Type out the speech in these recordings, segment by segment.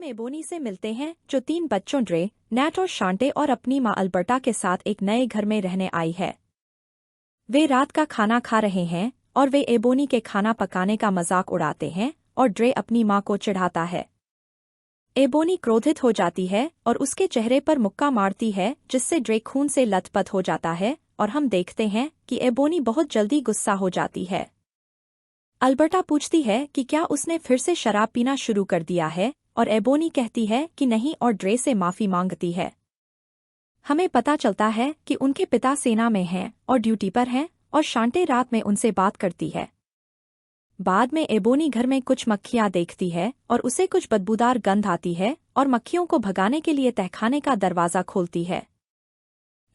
में बोनी से मिलते हैं जो 3 बच्चों ड्रे, नैट और शांटे और अपनी माँ अल्बर्टा के साथ एक नए घर में रहने आई है। वे रात का खाना खा रहे हैं और वे एबोनी के खाना पकाने का मजाक उड़ाते हैं और ड्रे अपनी माँ को चिढ़ाता है। एबोनी क्रोधित हो जाती है और उसके चेहरे पर मुक्का मारती है जिससे ड्रे खून से लथपथ हो जाता है और हम देखते हैं कि एबोनी बहुत जल्दी गुस्सा हो जाती है। अल्बर्टा पूछती है कि क्या उसने फिर से शराब पीना शुरू कर दिया है और एबोनी कहती है कि नहीं और ड्रे से माफी मांगती है। हमें पता चलता है कि उनके पिता सेना में हैं और ड्यूटी पर हैं और शांटे रात में उनसे बात करती है। बाद में एबोनी घर में कुछ मक्खियां देखती है और उसे कुछ बदबूदार गंध आती है और मक्खियों को भगाने के लिए तहखाने का दरवाज़ा खोलती है।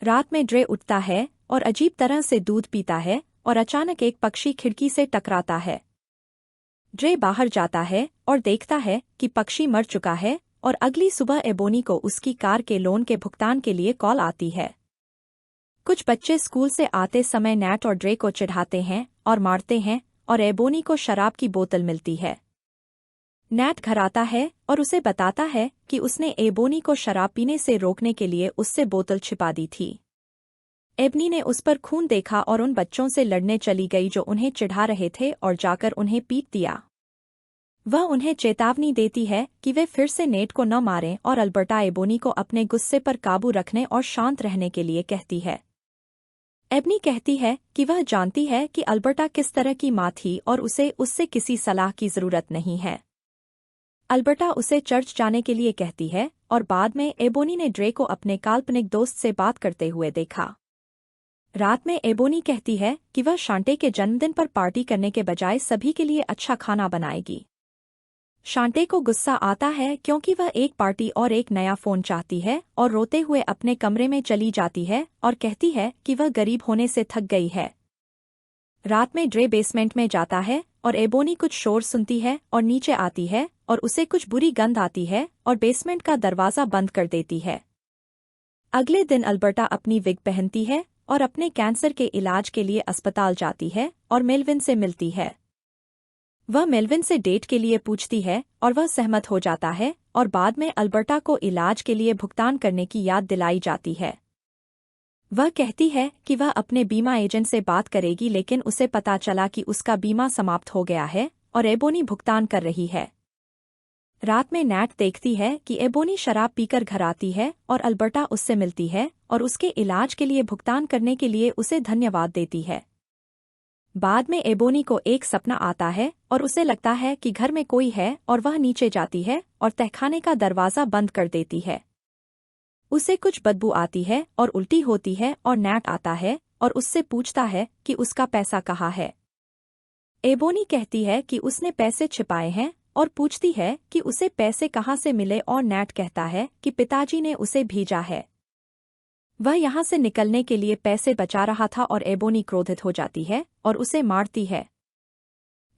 रात में ड्रे उठता है और अजीब तरह से दूध पीता है और अचानक एक पक्षी खिड़की से टकराता है। ड्रे बाहर जाता है और देखता है कि पक्षी मर चुका है और अगली सुबह एबोनी को उसकी कार के लोन के भुगतान के लिए कॉल आती है। कुछ बच्चे स्कूल से आते समय नैट और ड्रे को चिढ़ाते हैं और मारते हैं और एबोनी को शराब की बोतल मिलती है। नैट घर आता है और उसे बताता है कि उसने एबोनी को शराब पीने से रोकने के लिए उससे बोतल छिपा दी थी। एबनी ने उस पर खून देखा और उन बच्चों से लड़ने चली गई जो उन्हें चिढ़ा रहे थे और जाकर उन्हें पीट दिया। वह उन्हें चेतावनी देती है कि वे फिर से नेट को न मारें और अल्बर्टा एबोनी को अपने गुस्से पर काबू रखने और शांत रहने के लिए कहती है। एबनी कहती है कि वह जानती है कि अल्बर्टा किस तरह की माँ थी और उसे उससे किसी सलाह की जरूरत नहीं है। अल्बर्टा उसे चर्च जाने के लिए कहती है और बाद में एबोनी ने ड्रे को अपने काल्पनिक दोस्त से बात करते हुए देखा। रात में एबोनी कहती है कि वह शांटे के जन्मदिन पर पार्टी करने के बजाय सभी के लिए अच्छा खाना बनाएगी। शांटे को गुस्सा आता है क्योंकि वह एक पार्टी और एक नया फोन चाहती है और रोते हुए अपने कमरे में चली जाती है और कहती है कि वह गरीब होने से थक गई है। रात में ड्रे बेसमेंट में जाता है और एबोनी कुछ शोर सुनती है और नीचे आती है और उसे कुछ बुरी गंध आती है और बेसमेंट का दरवाज़ा बंद कर देती है। अगले दिन अल्बर्टा अपनी विग पहनती है और अपने कैंसर के इलाज के लिए अस्पताल जाती है और मेलविन से मिलती है। वह मेलविन से डेट के लिए पूछती है और वह सहमत हो जाता है और बाद में अल्बर्टा को इलाज के लिए भुगतान करने की याद दिलाई जाती है। वह कहती है कि वह अपने बीमा एजेंट से बात करेगी लेकिन उसे पता चला कि उसका बीमा समाप्त हो गया है और एबोनी भुगतान कर रही है। रात में नैट देखती है कि एबोनी शराब पीकर घर आती है और अल्बर्टा उससे मिलती है और उसके इलाज के लिए भुगतान करने के लिए उसे धन्यवाद देती है। बाद में एबोनी को एक सपना आता है और उसे लगता है कि घर में कोई है और वह नीचे जाती है और तहखाने का दरवाज़ा बंद कर देती है। उसे कुछ बदबू आती है और उल्टी होती है और नैट आता है और उससे पूछता है कि उसका पैसा कहाँ है। एबोनी कहती है कि उसने पैसे छिपाए हैं और पूछती है कि उसे पैसे कहाँ से मिले और नैट कहता है कि पिताजी ने उसे भेजा है। वह यहाँ से निकलने के लिए पैसे बचा रहा था और एबोनी क्रोधित हो जाती है और उसे मारती है।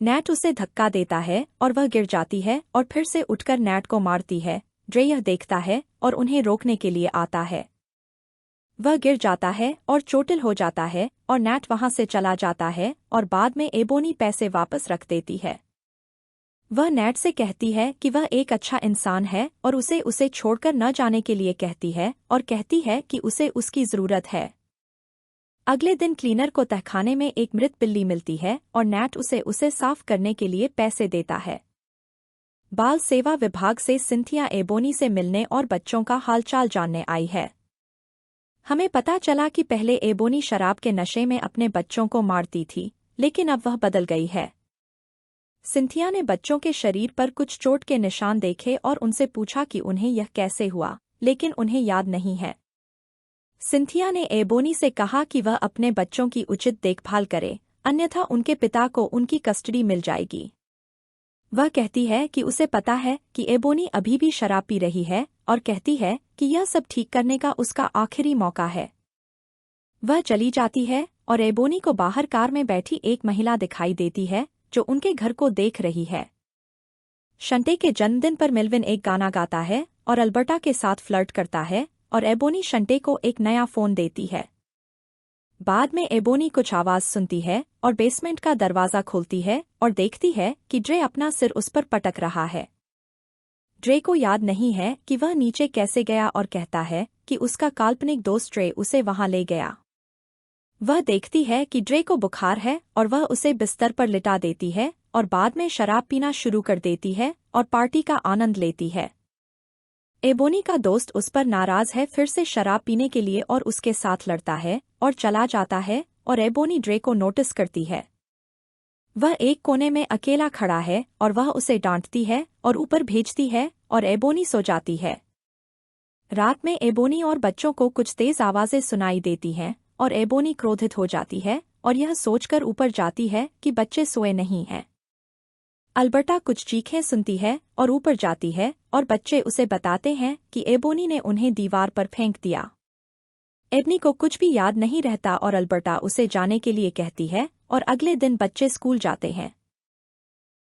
नैट उसे धक्का देता है और वह गिर जाती है और फिर से उठकर नैट को मारती है। ड्रे यह देखता है और उन्हें रोकने के लिए आता है। वह गिर जाता है और चोटिल हो जाता है और नैट वहाँ से चला जाता है और बाद में एबोनी पैसे वापस रख देती है। वह नैट से कहती है कि वह एक अच्छा इंसान है और उसे छोड़कर न जाने के लिए कहती है और कहती है कि उसे उसकी ज़रूरत है। अगले दिन क्लीनर को तहखाने में एक मृत बिल्ली मिलती है और नैट उसे साफ करने के लिए पैसे देता है। बाल सेवा विभाग से सिंथिया एबोनी से मिलने और बच्चों का हालचाल जानने आई है। हमें पता चला कि पहले एबोनी शराब के नशे में अपने बच्चों को मारती थी लेकिन अब वह बदल गई है। सिंथिया ने बच्चों के शरीर पर कुछ चोट के निशान देखे और उनसे पूछा कि उन्हें यह कैसे हुआ, लेकिन उन्हें याद नहीं है। सिंथिया ने एबोनी से कहा कि वह अपने बच्चों की उचित देखभाल करे, अन्यथा उनके पिता को उनकी कस्टडी मिल जाएगी। वह कहती है कि उसे पता है कि एबोनी अभी भी शराब पी रही है और कहती है कि यह सब ठीक करने का उसका आखिरी मौका है। वह चली जाती है और एबोनी को बाहर कार में बैठी एक महिला दिखाई देती है जो उनके घर को देख रही है। शंटे के जन्मदिन पर मेलविन एक गाना गाता है और अल्बर्टा के साथ फ्लर्ट करता है और एबोनी शंटे को एक नया फोन देती है। बाद में एबोनी कुछ आवाज़ सुनती है और बेसमेंट का दरवाज़ा खोलती है और देखती है कि ड्रे अपना सिर उस पर पटक रहा है। ड्रे को याद नहीं है कि वह नीचे कैसे गया और कहता है कि उसका काल्पनिक दोस्त ड्रे उसे वहां ले गया। वह देखती है कि ड्रे को बुखार है और वह उसे बिस्तर पर लिटा देती है और बाद में शराब पीना शुरू कर देती है और पार्टी का आनंद लेती है। एबोनी का दोस्त उस पर नाराज है, फिर से शराब पीने के लिए और उसके साथ लड़ता है और चला जाता है और एबोनी ड्रे को नोटिस करती है। वह एक कोने में अकेला खड़ा है और वह उसे डांटती है और ऊपर भेजती है और एबोनी सो जाती है। रात में एबोनी और बच्चों को कुछ तेज आवाजें सुनाई देती हैं और एबोनी क्रोधित हो जाती है और यह सोचकर ऊपर जाती है कि बच्चे सोए नहीं हैं। अल्बर्टा कुछ चीखें सुनती है और ऊपर जाती है और बच्चे उसे बताते हैं कि एबोनी ने उन्हें दीवार पर फेंक दिया। एबनी को कुछ भी याद नहीं रहता और अल्बर्टा उसे जाने के लिए कहती है और अगले दिन बच्चे स्कूल जाते हैं।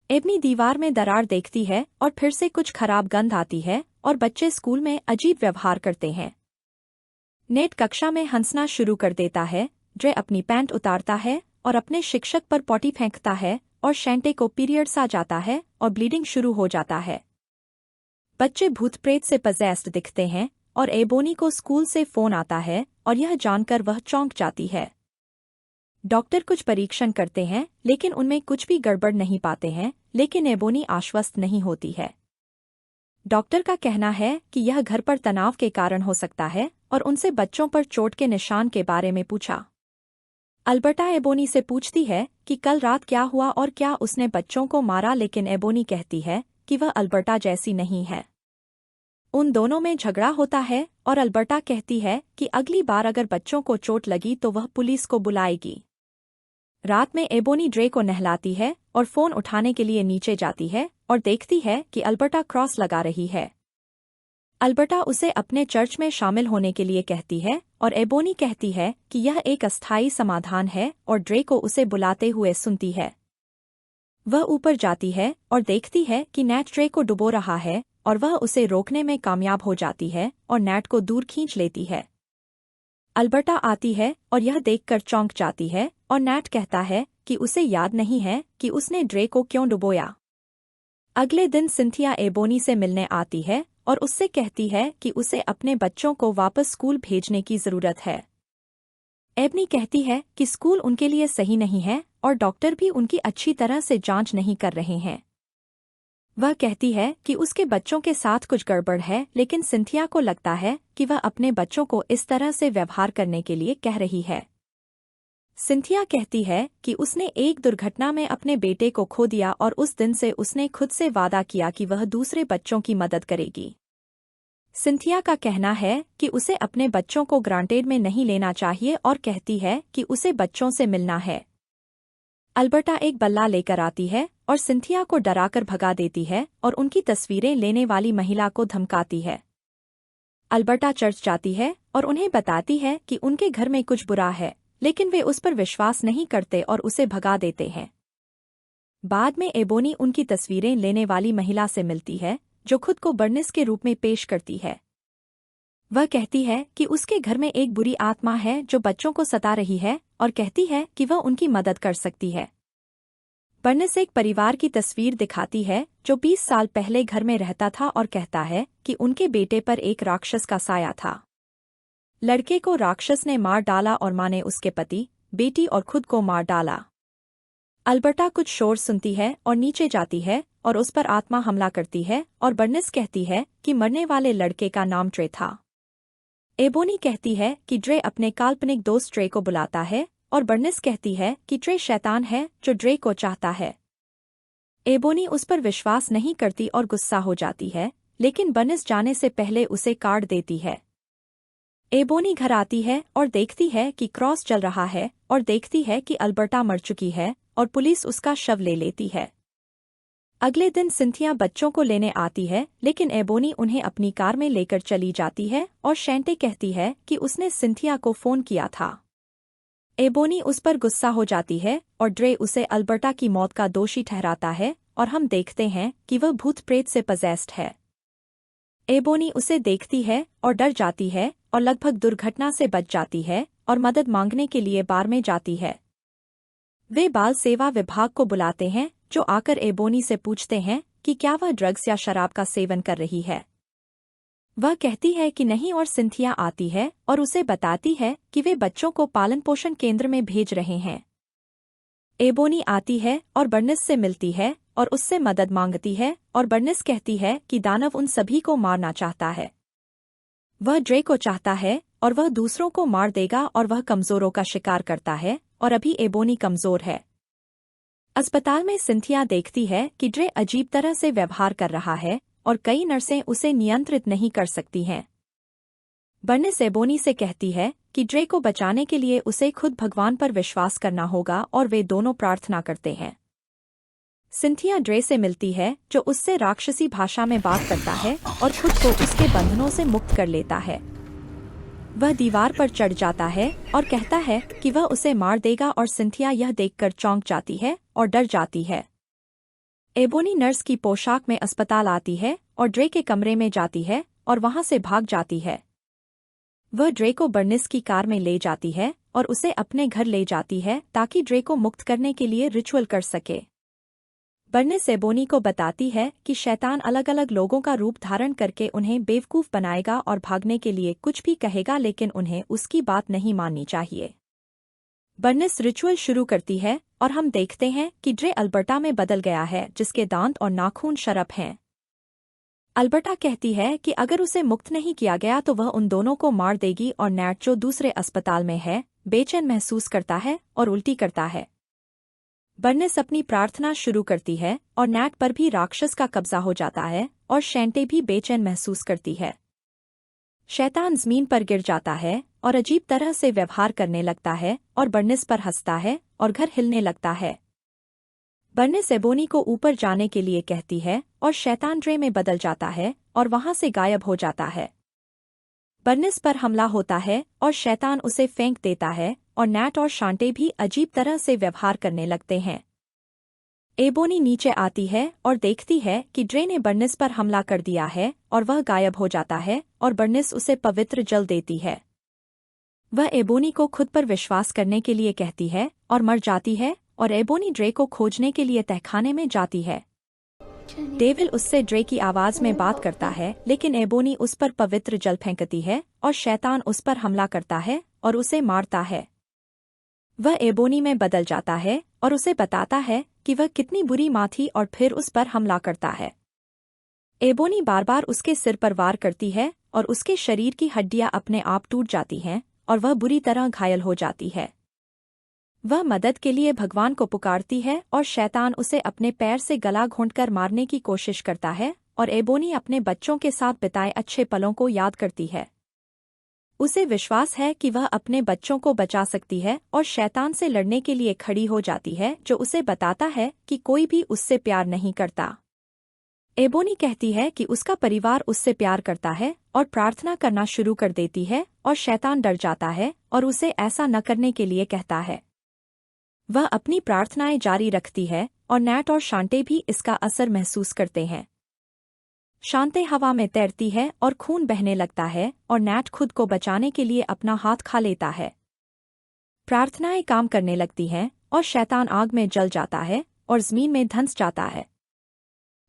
एबनी दीवार में दरार देखती है और फिर से कुछ खराब गंध आती है और बच्चे स्कूल में अजीब व्यवहार करते हैं। नेट कक्षा में हंसना शुरू कर देता है। ड्रे अपनी पैंट उतारता है और अपने शिक्षक पर पॉटी फेंकता है और शैंटे को पीरियड्स आ जाता है और ब्लीडिंग शुरू हो जाता है। बच्चे भूत प्रेत से पजेस्ड दिखते हैं और एबोनी को स्कूल से फोन आता है और यह जानकर वह चौंक जाती है। डॉक्टर कुछ परीक्षण करते हैं लेकिन उनमें कुछ भी गड़बड़ नहीं पाते हैं, लेकिन एबोनी आश्वस्त नहीं होती है। डॉक्टर का कहना है कि यह घर पर तनाव के कारण हो सकता है और उनसे बच्चों पर चोट के निशान के बारे में पूछा। अल्बर्टा एबोनी से पूछती है कि कल रात क्या हुआ और क्या उसने बच्चों को मारा, लेकिन एबोनी कहती है कि वह अल्बर्टा जैसी नहीं है। उन दोनों में झगड़ा होता है और अल्बर्टा कहती है कि अगली बार अगर बच्चों को चोट लगी तो वह पुलिस को बुलाएगी। रात में एबोनी ड्रे को नहलाती है और फोन उठाने के लिए नीचे जाती है और देखती है कि अल्बर्टा क्रॉस लगा रही है। अल्बर्टा उसे अपने चर्च में शामिल होने के लिए कहती है और एबोनी कहती है कि यह एक अस्थायी समाधान है और ड्रे को उसे बुलाते हुए सुनती है। वह ऊपर जाती है और देखती है कि नैट ड्रे को डुबो रहा है और वह उसे रोकने में कामयाब हो जाती है और नैट को दूर खींच लेती है। अल्बर्टा आती है और यह देखकर चौंक जाती है और नैट कहता है कि उसे याद नहीं है कि उसने ड्रे को क्यों डुबोया। अगले दिन सिंथिया एबोनी से मिलने आती है और उससे कहती है कि उसे अपने बच्चों को वापस स्कूल भेजने की जरूरत है। एबनी कहती है कि स्कूल उनके लिए सही नहीं है और डॉक्टर भी उनकी अच्छी तरह से जांच नहीं कर रहे हैं। वह कहती है कि उसके बच्चों के साथ कुछ गड़बड़ है, लेकिन सिंथिया को लगता है कि वह अपने बच्चों को इस तरह से व्यवहार करने के लिए कह रही है। सिंथिया कहती है कि उसने एक दुर्घटना में अपने बेटे को खो दिया और उस दिन से उसने खुद से वादा किया कि वह दूसरे बच्चों की मदद करेगी। सिंथिया का कहना है कि उसे अपने बच्चों को ग्रांटेड में नहीं लेना चाहिए और कहती है कि उसे बच्चों से मिलना है। अल्बर्टा एक बल्ला लेकर आती है और सिंथिया को डराकर भगा देती है और उनकी तस्वीरें लेने वाली महिला को धमकाती है। अल्बर्टा चर्च जाती है और उन्हें बताती है कि उनके घर में कुछ बुरा है, लेकिन वे उस पर विश्वास नहीं करते और उसे भगा देते हैं। बाद में एबोनी उनकी तस्वीरें लेने वाली महिला से मिलती है, जो खुद को बर्निस के रूप में पेश करती है। वह कहती है कि उसके घर में एक बुरी आत्मा है जो बच्चों को सता रही है और कहती है कि वह उनकी मदद कर सकती है। बर्निस एक परिवार की तस्वीर दिखाती है जो 20 साल पहले घर में रहता था और कहता है कि उनके बेटे पर एक राक्षस का साया था। लड़के को राक्षस ने मार डाला और माँ ने उसके पति, बेटी और खुद को मार डाला। अल्बर्टा कुछ शोर सुनती है और नीचे जाती है और उस पर आत्मा हमला करती है और बर्निस कहती है कि मरने वाले लड़के का नाम ड्रे था। एबोनी कहती है कि ड्रे अपने काल्पनिक दोस्त ड्रे को बुलाता है और बर्निस कहती है कि ड्रे शैतान है जो ड्रे को चाहता है। एबोनी उस पर विश्वास नहीं करती और गुस्सा हो जाती है, लेकिन बर्निस जाने से पहले उसे काट देती है। एबोनी घर आती है और देखती है कि क्रॉस चल रहा है और देखती है कि अल्बर्टा मर चुकी है और पुलिस उसका शव ले लेती है। अगले दिन सिंथिया बच्चों को लेने आती है, लेकिन एबोनी उन्हें अपनी कार में लेकर चली जाती है और शैंटे कहती है कि उसने सिंथिया को फोन किया था। एबोनी उस पर गुस्सा हो जाती है और ड्रे उसे अल्बर्टा की मौत का दोषी ठहराता है और हम देखते हैं कि वह भूत प्रेत से पजेस्ड है। एबोनी उसे देखती है और डर जाती है और लगभग दुर्घटना से बच जाती है और मदद मांगने के लिए बार में जाती है। वे बाल सेवा विभाग को बुलाते हैं, जो आकर एबोनी से पूछते हैं कि क्या वह ड्रग्स या शराब का सेवन कर रही है। वह कहती है कि नहीं और सिंथिया आती है और उसे बताती है कि वे बच्चों को पालन पोषण केंद्र में भेज रहे हैं। एबोनी आती है और बर्निस से मिलती है और उससे मदद मांगती है और बर्निस कहती है कि दानव उन सभी को मारना चाहता है। वह ड्रे को चाहता है और वह दूसरों को मार देगा और वह कमजोरों का शिकार करता है और अभी एबोनी कमजोर है। अस्पताल में सिंथिया देखती है कि ड्रे अजीब तरह से व्यवहार कर रहा है और कई नर्सें उसे नियंत्रित नहीं कर सकती हैं। बर्निस एबोनी से कहती है कि ड्रे को बचाने के लिए उसे खुद भगवान पर विश्वास करना होगा और वे दोनों प्रार्थना करते हैं। सिंथिया ड्रे से मिलती है जो उससे राक्षसी भाषा में बात करता है और खुद को उसके बंधनों से मुक्त कर लेता है। वह दीवार पर चढ़ जाता है और कहता है कि वह उसे मार देगा और सिंथिया यह देखकर चौंक जाती है और डर जाती है। एबोनी नर्स की पोशाक में अस्पताल आती है और ड्रे के कमरे में जाती है और वहां से भाग जाती है। वह ड्रे को बर्निस की कार में ले जाती है और उसे अपने घर ले जाती है ताकि ड्रे को मुक्त करने के लिए रिचुअल कर सके। बर्निस एबोनी को बताती है कि शैतान अलग अलग लोगों का रूप धारण करके उन्हें बेवकूफ बनाएगा और भागने के लिए कुछ भी कहेगा, लेकिन उन्हें उसकी बात नहीं माननी चाहिए। बर्निस रिचुअल शुरू करती है और हम देखते हैं कि ड्रे अल्बर्टा में बदल गया है, जिसके दांत और नाखून शर्प हैं। अल्बर्टा कहती है कि अगर उसे मुक्त नहीं किया गया तो वह उन दोनों को मार देगी और नैट, जो दूसरे अस्पताल में है, बेचैन महसूस करता है और उल्टी करता है। बर्निस अपनी प्रार्थना शुरू करती है और नैट पर भी राक्षस का कब्जा हो जाता है और शैंटे भी बेचैन महसूस करती है। शैतान जमीन पर गिर जाता है और अजीब तरह से व्यवहार करने लगता है और बर्निस पर हंसता है और घर हिलने लगता है। बर्निस एबोनी को ऊपर जाने के लिए कहती है और शैतान ड्रे में बदल जाता है और वहां से गायब हो जाता है। बर्निस पर हमला होता है और शैतान उसे फेंक देता है और नैट और शांटे भी अजीब तरह से व्यवहार करने लगते हैं। एबोनी नीचे आती है और देखती है कि ड्रे ने बर्निस पर हमला कर दिया है और वह गायब हो जाता है और बर्निस उसे पवित्र जल देती है। वह एबोनी को खुद पर विश्वास करने के लिए कहती है और मर जाती है और एबोनी ड्रे को खोजने के लिए तहखाने में जाती है। डेविल उससे ड्रे की आवाज में बात करता है, लेकिन एबोनी उस पर पवित्र जल फेंकती है और शैतान उस पर हमला करता है और उसे मारता है। वह एबोनी में बदल जाता है और उसे बताता है कि वह कितनी बुरी माँ थी और फिर उस पर हमला करता है। एबोनी बार बार उसके सिर पर वार करती है और उसके शरीर की हड्डियां अपने आप टूट जाती हैं और वह बुरी तरह घायल हो जाती है। वह मदद के लिए भगवान को पुकारती है और शैतान उसे अपने पैर से गला घोंटकर मारने की कोशिश करता है और एबोनी अपने बच्चों के साथ बिताए अच्छे पलों को याद करती है। उसे विश्वास है कि वह अपने बच्चों को बचा सकती है और शैतान से लड़ने के लिए खड़ी हो जाती है, जो उसे बताता है कि कोई भी उससे प्यार नहीं करता। एबोनी कहती है कि उसका परिवार उससे प्यार करता है और प्रार्थना करना शुरू कर देती है और शैतान डर जाता है और उसे ऐसा न करने के लिए कहता है। वह अपनी प्रार्थनाएं जारी रखती है और नैट और शांटे भी इसका असर महसूस करते हैं। शांते हवा में तैरती है और खून बहने लगता है और नैट खुद को बचाने के लिए अपना हाथ खा लेता है। प्रार्थनाएं काम करने लगती हैं और शैतान आग में जल जाता है और जमीन में धंस जाता है।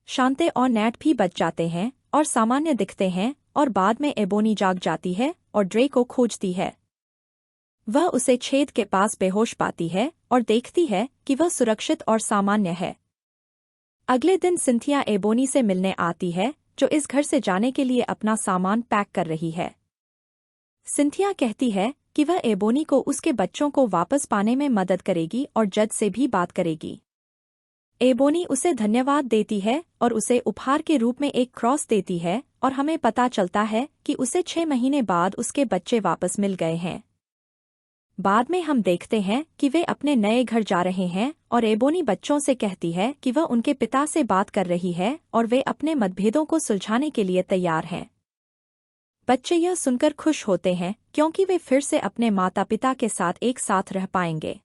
शांते और नैट भी बच जाते हैं और सामान्य दिखते हैं और बाद में एबोनी जाग जाती है और ड्रे को खोजती है। वह उसे छेद के पास बेहोश पाती है और देखती है कि वह सुरक्षित और सामान्य है। अगले दिन सिंथिया एबोनी से मिलने आती है, जो इस घर से जाने के लिए अपना सामान पैक कर रही है। सिंथिया कहती है कि वह एबोनी को उसके बच्चों को वापस पाने में मदद करेगी और जज से भी बात करेगी। एबोनी उसे धन्यवाद देती है और उसे उपहार के रूप में एक क्रॉस देती है और हमें पता चलता है कि उसे 6 महीने बाद उसके बच्चे वापस मिल गए हैं। बाद में हम देखते हैं कि वे अपने नए घर जा रहे हैं और एबोनी बच्चों से कहती है कि वह उनके पिता से बात कर रही है और वे अपने मतभेदों को सुलझाने के लिए तैयार हैं। बच्चे यह सुनकर खुश होते हैं क्योंकि वे फिर से अपने माता पिता के साथ एक साथ रह पाएंगे।